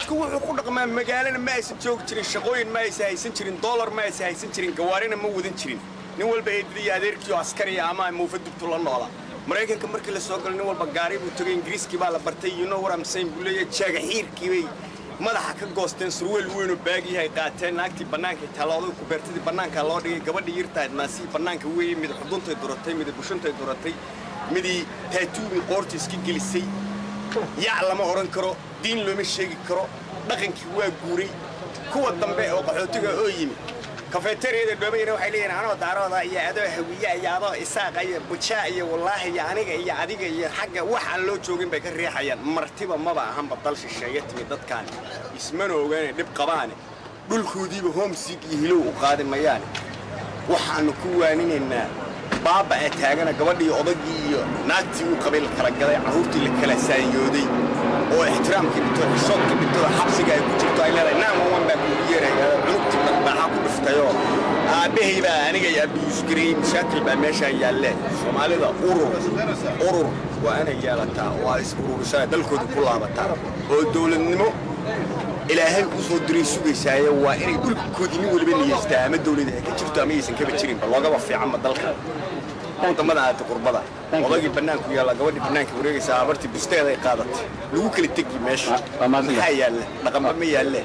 dadku wuxuu ku dhaqmaa magaalada ma aysan joogi jirin shaqooyin ma aysan haysan jirin dollar ma aysan haysan jirin gawaarina ma wadan jirin nin walba eedadii adeerkii oo askari ama muufadubtu la noolaa maraykanka markii la soo galay nin walba gaari buu tagay ingiriiskii baa la bartay you know what I'm saying buu leeyahay jaaga xiirkii bay madaxa ka goosteen surweel weyn oo baagiyahay qaateen naagtii bannaanka talooday ku beertadii bannaanka loo dhigay gabadhii yartaad maasi bannaanka weey mid xuduntay duratay mid bushantay duratay midii taatuubi qoortiis ka gelisay yaa lama oran karo diin looma sheegi karo dhaqankii waa guuray kuwa dambe oo qaxootiga oo yimi kafeeteriyada dhoobeyna waxay leeyihiin anoo daarooda iyo adoo hawiya iyo adoo isaaqa iyo bujaa iyo wallaahi iyo aniga iyo adiga iyo xagga wax aan loo joogin bay ka riixayaan martiba maba ahanba dal shisheeye timi dadkaan ismana ogaanay dhib qabaane dhulkoodiiba homesick iyo hilow u qaadi mayaane waxaanu ku waaninaynaa baaba ee taagana gabadhii odagii iyo naagtii uu qabiil kala gaday carruurtii la kala saayooday oo ixtiraamkii dhito xishoodkii dhito xabsiga ay ku jirto ay leedahay naan baa kuugu yeeraya cunugtii dharbaaxa ku dhiftayoo aabbahay baa aniga iyo abiyuus gareeyey mashaakil baa meeshaa yaallee soomaalida urur waa inay yeelataa oo ay is ururishaa dalkooda ku laabataa oo dowladnimo ilaahay u soo diray sugaysaaye waa inay dhulkoodii nin waliba niyeystaa ama dawladda ay ka jirto ama aysan kaba jirinba loogaba fiicanba dalka wadamada aad qurbada odagii bannaanku yaala gabadhii bannaanka wareegaysaa abartii busteeda ay qaadatay lagu kala tegi meesha maxaa yaalla dhaqanba ma yaalle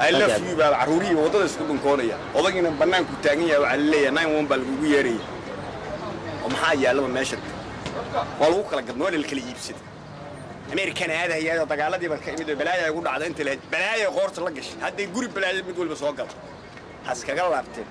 I love you baa carruuriyi wadada isku dhunkoonaya odagiina bannaanku taagan yahay waxaa laleeyahay 911 baa lagugu yeeraya oo maxaa yaallaba meesha waa lagu kala gadnoo la kala iibsada American هذا هي دقالة دي بنك إمد بلايا يقول على أنت له بلايا قارت لقش هذا يقول بلايا مدول بسوق هسكجل لابتين